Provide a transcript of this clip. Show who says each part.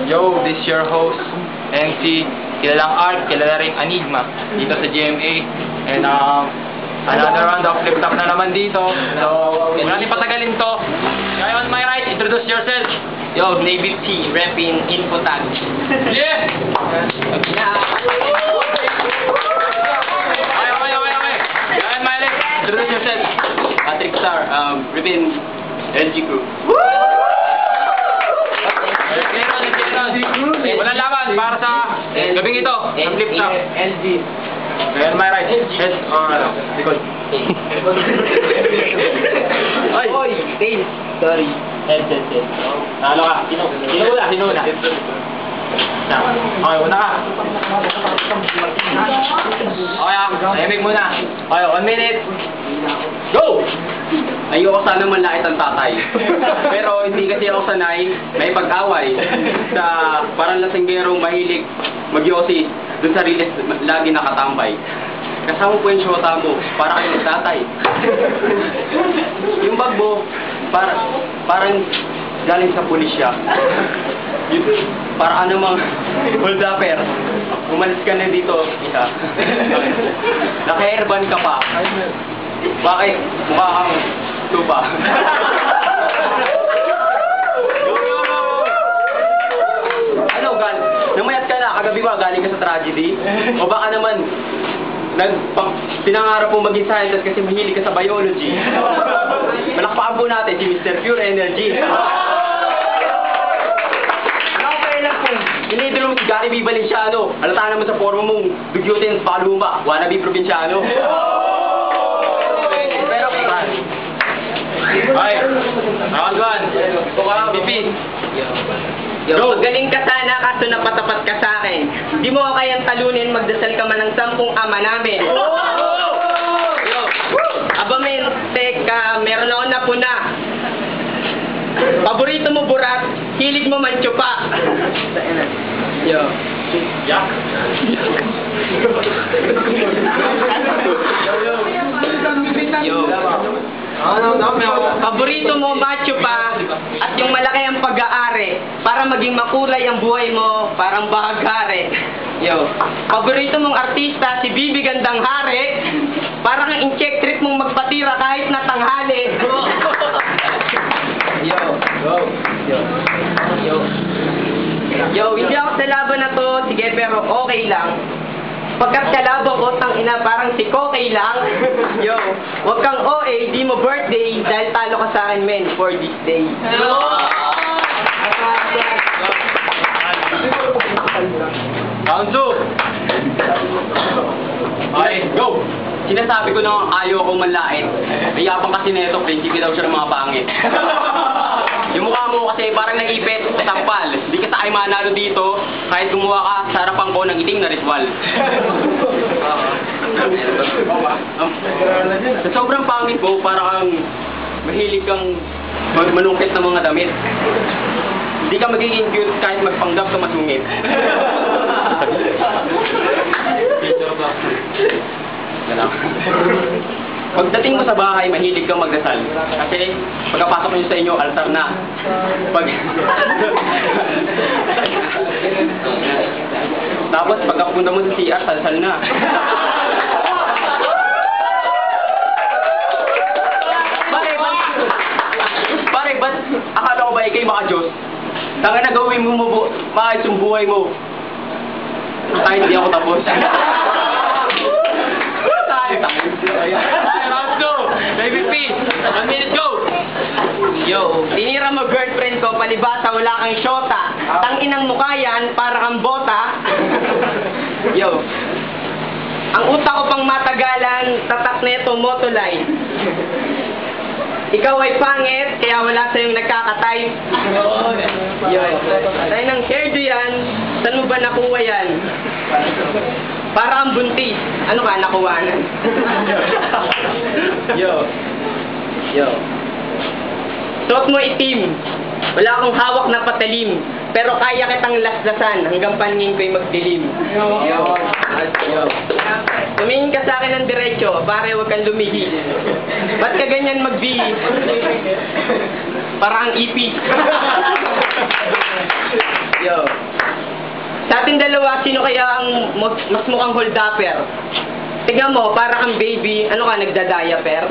Speaker 1: Yo, this is your host, MC, kilalang Art, kilala ring Enigma, dito sa GMA. And another round of flip top na naman dito. So, hindi natin patagalin to. Guy on my right, introduce yourself.
Speaker 2: Yo, Navy T, repping Infotag.
Speaker 1: Yeah! Okay. Guy on my left, introduce yourself.
Speaker 2: Patrick Star, repping LG Group.
Speaker 1: Walang laban para sa gabing ito, sa flip top.
Speaker 2: LG.
Speaker 1: Guy on my right, yes, likod.
Speaker 2: Oy, Tail. Sorry. Headset.
Speaker 1: Nalo ka. Sino una? Okay, una ka. Okay, tahimik muna. Okay, 1 minute. Go!
Speaker 2: Ayoko sana manlait ang tatay. Pero hindi kasi ako sanay, may pag-away sa parang lasinggerong mahilig magyosi dun sa riles lagi nakatambay. Kasama po yung shota mo, para kayong tatay. Yung bag mo, parang galing sa pulisya. Para namang hold upper. Umalis ka na dito, isa. Naka-airban ka pa. Bakit? Mukha kang tuba. Ano, namayat ka na, kagabi ba galing ka sa tragedy? O baka naman, pinangarap mo maging scientist kasi mahilig ka sa biology. Palakpakan po natin si Mr. Pure Energy. Inidolo mo si Gary B. Valenciano. Halata naman sa forma mong dugyutin paluma. Wannabe probinsyano. Pero,
Speaker 1: Ay, nakagawan. Ito ka, BP.
Speaker 2: Yo, magaling ka sana kaso napatapat ka sa akin. Di mo kayang talunin, magdasal ka man ng 10 ama namin. Yo, abamen, teka, meron ako na puna. Paborito mo burat, hilig mo manchupa. Yo.
Speaker 1: Yak.
Speaker 2: Yo. Paborito mo macho pa at yung malaki ang pag-aari para maging makulay ang buhay mo, parang bahagare. Yo. Paborito mong artista si Bibi Gandang Hari para kang in-check trip mong magpatira kahit na tanghali. Yo. Yo, hindi ako sa laban na to, sige pero okay lang. Pagkat kalabang ko, ina parang si Kokey lang. Yo, wag kang OA, di mo birthday, dahil talo ka sa akin, men, for this day.
Speaker 1: Round 2. Okay, go!
Speaker 2: Sinasabi ko na ayaw akong manlait. Mayabang kasi neto, prinsipi daw siya ng mga pangit. Yung mukha mo kasi parang naipit, sampal. Hindi ka tayo manalo dito, kahit gumawa ka sa harapan ko ng itim na ritual. Sa sobrang pangit mo, parang mahilig kang manungkit ng mga damit. Hindi ka magiging cute kahit magpanggap sa masungit. Pagdating mo sa bahay, mahilig kang magdasal. Kasi pagkapasok nyo sa inyo, altar na. Tapos pagkapunta mo sa CR, salsal na. Pare, ba't akala ko ba ikay maka-Diyos? Tanga na gawin mo maayos yung buhay mo. Kahit hindi ako tapos.
Speaker 1: Round 2. Baby P. 1 minute, go!
Speaker 2: Yo, tinira mo girlfriend ko, palibasa wala kang shota. Tanginang mukha yan, para kang bota. Yo, ang utak ko pang matagalan, tatak neto motolay. Ikaw ay pangit, kaya wala sa'yong nagkakatype. Yo, tayo ng hairdo yan, saan mo ba nakuha yan? Para ang buntis. Ano ka, nakuwanan? Yo. Suot mo itim. Wala akong hawak na patalim. Pero kaya kitang laslasan hanggang paningin ko'y magdilim. Yo. Tumingin ka sa akin ng diretso, pare huwag kang lumihi. Ba't ka ganyan magbihis? Para ang ipis. Sa ating dalawa, sino kaya ang mas mukhang hold-upper? Tingnan mo, para kang baby, ano ka, nagda-diaper?